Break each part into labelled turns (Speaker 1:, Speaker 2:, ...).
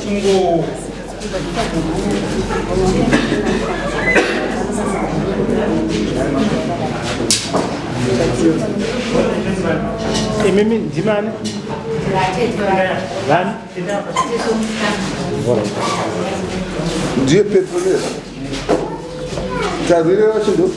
Speaker 1: chingo mimi ndimani vani
Speaker 2: ndiye petrolera tazwire vachindo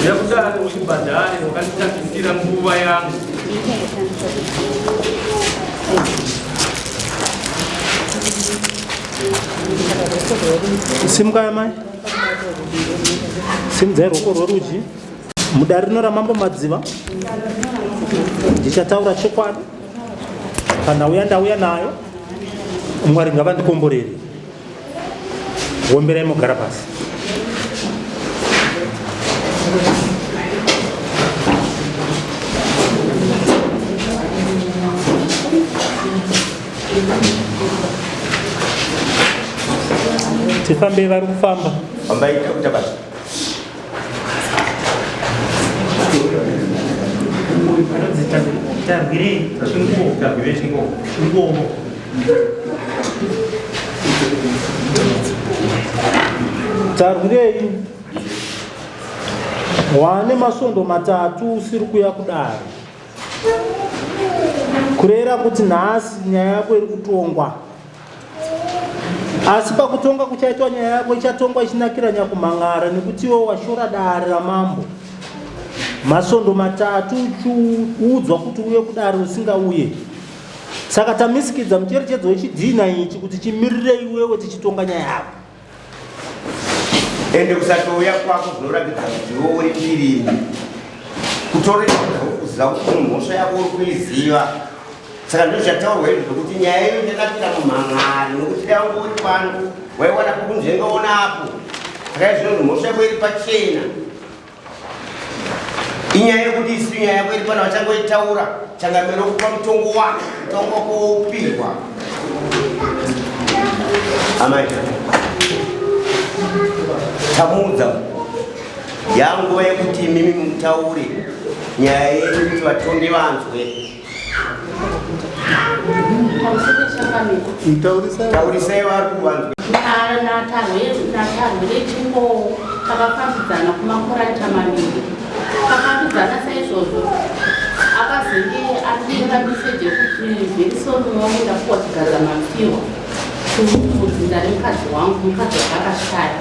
Speaker 1: Ndibhadhare Ndibhadhare wakanditapisira nguva yangu.
Speaker 3: Simka mai. Simdze ruoko rworudyi. Mudare rinoramba Madziva. Ndichataura chokwadi. Kana ndauya nayo. Mwari ngavandikomborere. Womberai mugara pasi. Tifambe vari kufamba.
Speaker 4: Fambaita kuita basi.
Speaker 3: Tarwirei wane masondo matatu usiri kuya kudare. Kurera kuti nhasi nyaya yako iri kutongwa. Asi pakutonga kuchaitwa nyaya yako ichatongwa ichinakira nyakumangara nekuti iwo washora dare ramambo. Masondo matatu udzwa kuti uye kudare usingauye. Saka tamisikidza mucherechedzo wechidhina ichi kuti chimirire iwewe tichitonga nyaya yako.
Speaker 4: Ende kusatouya kwako zvinoratidza kuti iwe uri mbirimi. Kutorera kuziva kuti mhosva yako uri kuiziva. Saka ndochataurwa izvo kuti nyaya iyo ndakapinda mumhan'ari nokuti yangu uri pano waiwana kunzvengaonapo. Saka izvino mhosva yako iri pachena. Inyaya yekuti isiri nyaya yako iri pano vachangoitaura changamiro kupa mutongo wako mutongo wako woupirwa. Amai tamudza yanguva yekuti imimi mutaure nyaya yedu kuti vatongi vanzwe. Taurisai vari kuvanzwe.
Speaker 5: Natarwire chingo takafambidzana kumakorata maviri. Takafambidzana saizvozvo akazenge atira meseji ekuti very soon wamunda kuwatigadza mafiro kudzinda remukadzi wangu, mukadzi wakakashaya.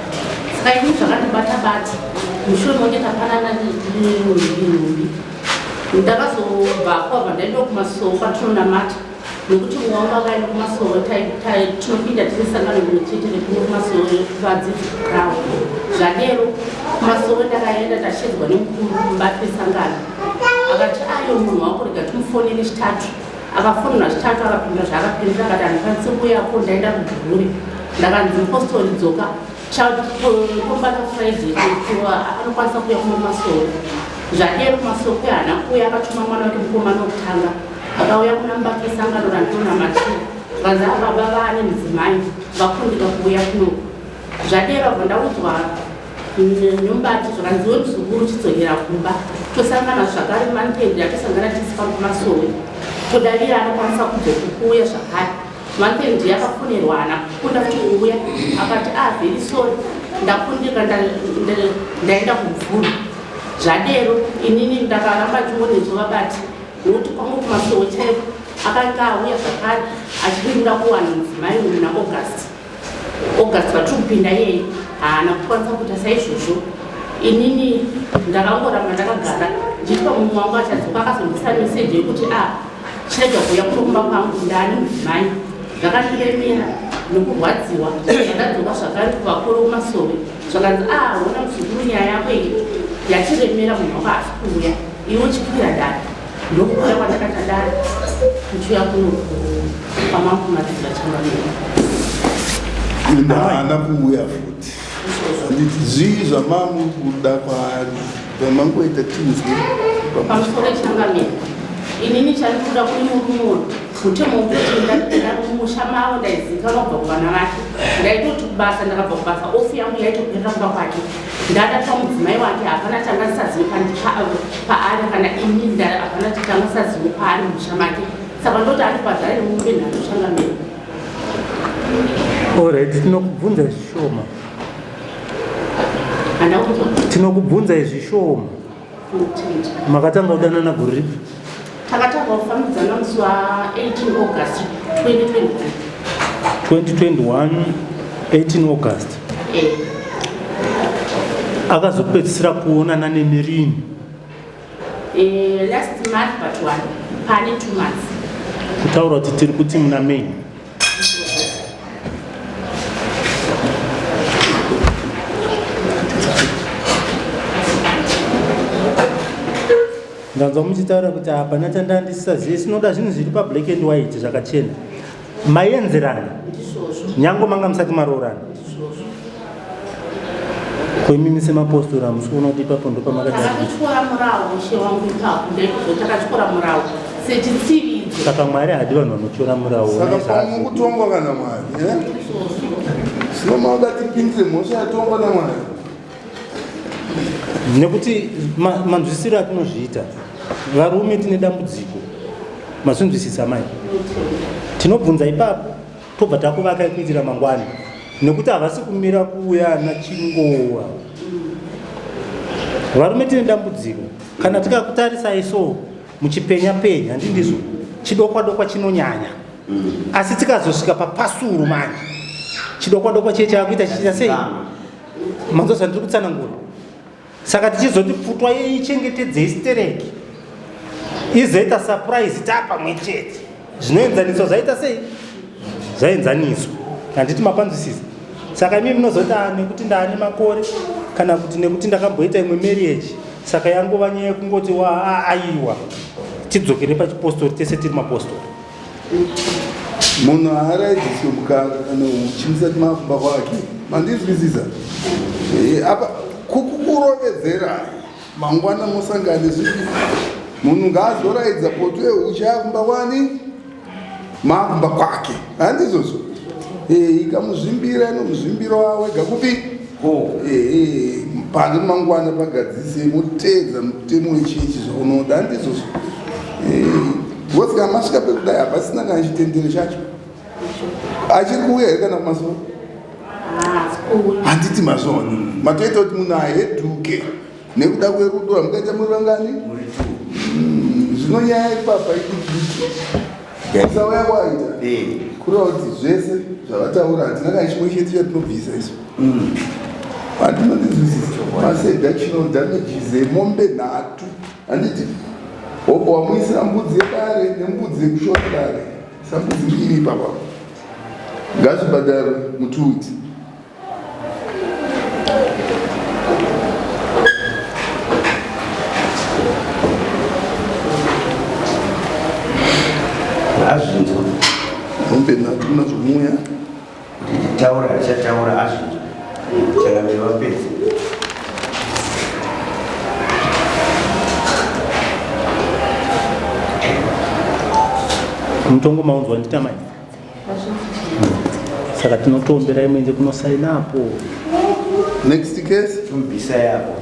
Speaker 5: Saka ini zvakandibata-bata mushure monge tapanana nhumbi. Ndakazobva kwabva ndaenda kumasoro kwatinonamata nokuti mumwe wangu akaenda kumasoro tinopinda tiri sangano rimwe chete rekuno kumasoro vadzidzikirawo. Zvadero kumasoro ndakaenda tashedzwa nemukuru mubati wesangano. Akati ayo munhu wako rega timufonere chitatu. Akafonera chitatu akapindura zvaakapindura akati handikwanisi kuyako ndaenda kudhuri. Ndakanzi mupostori dzoka kombata Friday anokwanisa kuya kumasoro. Zvadero kumasoro kwehana kuya akatuma mwana wake mukomana wokutanga. Akauya kuna mubati wesangano randinonamatira. Vanzi ababa vaane mudzimai vakundika kuuya kuno. Zvadero bva ndaudzwa nyumbati zvakanziwe muzukuru chidzokera kumba. Tosangana zvakare mantendi atosangana tisipa kumasoro. Todavira anokwanisa kuzokukuya zvakare. Mantendi yakafonerwa hana kukunda kuti uuya. Akati very sorry ndakundika ndaenda kumvura. Zvadero inini ndakaramba chionedzwa vabati nokuti kwangu kumasoro chaipo akanga auya zvakare achipindura kuwana mudzimai uyu naAugust vatikupinda yeye haana kukwanisa kuita saizvozvo. Inini ndakangoramba ndakagara ndichipa mumwe wangu achadzoka akazondisa meseji yekuti chirega kuuya kunomba kwangu ndani mudzimai. Zvakandiremera nokurwadziwa ndadzoka zvakare kuvakuru kumasoro zvakanzi ona muzukuru nyaya yako iyi yatiremera munhu wako asi kuuya iwe chikwira dare. Ndokuuya kwandakata dare kuchiuya kuno kwamambo Madziva changamiro.
Speaker 2: Haana kuuya futi. Handiti zvii zvamamu kuda kwaari pamangoita tinzwe
Speaker 5: pamusoro changamiro. Inini chandikuda kuri murumo mutemo wekuti ndamusha mavo ndaizikanwa kubva kuvana vake. Ndaitoti kubasa ndakabva kubasa ofu yangu yaitoperera kuba kwake. Ndadata mudzimai wake hapana tanga ndisazive paari kana ini hapana tanga ndisazive paari musha make. Saka ndoti ari Ndibhadhare nemumbe nhatoshanga mberi.
Speaker 3: Alright, tinokubvunza zvishoma. Tinokubvunza zvishoma. Makatanga kudanana gore ripi?
Speaker 5: Takatanga kufambidzana musi wa18 August
Speaker 3: 2021, 18 August. Akazopedzisira kuonana neni rini?
Speaker 5: Last month but one, pane 2 months.
Speaker 3: Kutaura kuti tiri kuti muna May. Ndanzwa muchitaura kuti hapana tanda ndisazive, sinoda zvinhu zviri pa-black and white zvakachena. Maenzerana nyango manga musati maroorana. Kwemimi semapostora musikuona kuti ipapo ndo
Speaker 5: pamakatakatyora murawo mushe wangu ipapo ndakatakatyora murawo sechitsividzo.
Speaker 3: Saka Mwari hadi vanhu vanotyora murawo.
Speaker 2: Saka pamukutongwa kana Mwari sino makatipindire mhosva yatongwa naMwari.
Speaker 3: Nekuti manzwisiro atinozviita varume tine dambudziko, masinzwisisa mai. Tinobvunza ipapo tobva takuvaka kuitira mangwani, nekuti havasi kumira kuuya nachingowa. Varume tine dambudziko, kana tikakutarisai so muchipenya penya handindizvo chidokwa dokwa chinonyanya, asi tikazosvika papasuru manje chidokwa dokwa chiye chakuita chichita sei? Manzwa ndiri kutsanangura. Saka tichizoti pfutwa yeichengetedzei stereki izoita surprise tapamwe chete. Zvinoenzaniswa zvaita sei? Zvaenzaniswa. Handiti mapanzwisisa. Saka imi munozota nekuti ndaane makore kana kuti nekuti ndakamboita imwe marriage, saka yangova nyaya yekungoti aiwa tidzokere pachipostori tese tiri mapostori.
Speaker 2: Munhu haaraidziswe mukaka kana uchimisati mafumba kwake. Mandinzwisisa. Apa kukurovedzera mangwana musangane zvipi. Munhu ngaazoraidza poto yehucha yakumba kwani mafumba kwake. Handizvozvo. Ikamuzvimbira inomuzvimbira wega kupi pane mangwana pagadzise mutedza mutemo wechechi zvaunoda. Handizvozvo. Vosika masvika pekudai hapasina kana chitendero chacho. Achiri kuuya here kana kumasoro? Handiti mazvoni matoita kuti munhu ahedhuke nekuda kwerudo rwamukaita muri vangani. Zvinonyaya ipapa ikuti sauya kwaita kureva kuti zvese zvavataura hatina kana chimwe chete chatinobvisa isu. Handinondinzwisisa maseda chino damages emombe 3. Handiti hobva wamuisira mbudzi yekare nembudzi yekushora kare, sambudzi mbiri ipapa. Ngazvibhadhare mututi.
Speaker 4: Azvinzwa
Speaker 2: mombe 3 unazvomuya
Speaker 4: taura achataura azvinzwa chakamira wapedza.
Speaker 3: Mutongo maunzwa nditamai. Saka tinotomberai muende kunosainapo.
Speaker 2: next case
Speaker 4: tumbisa yako.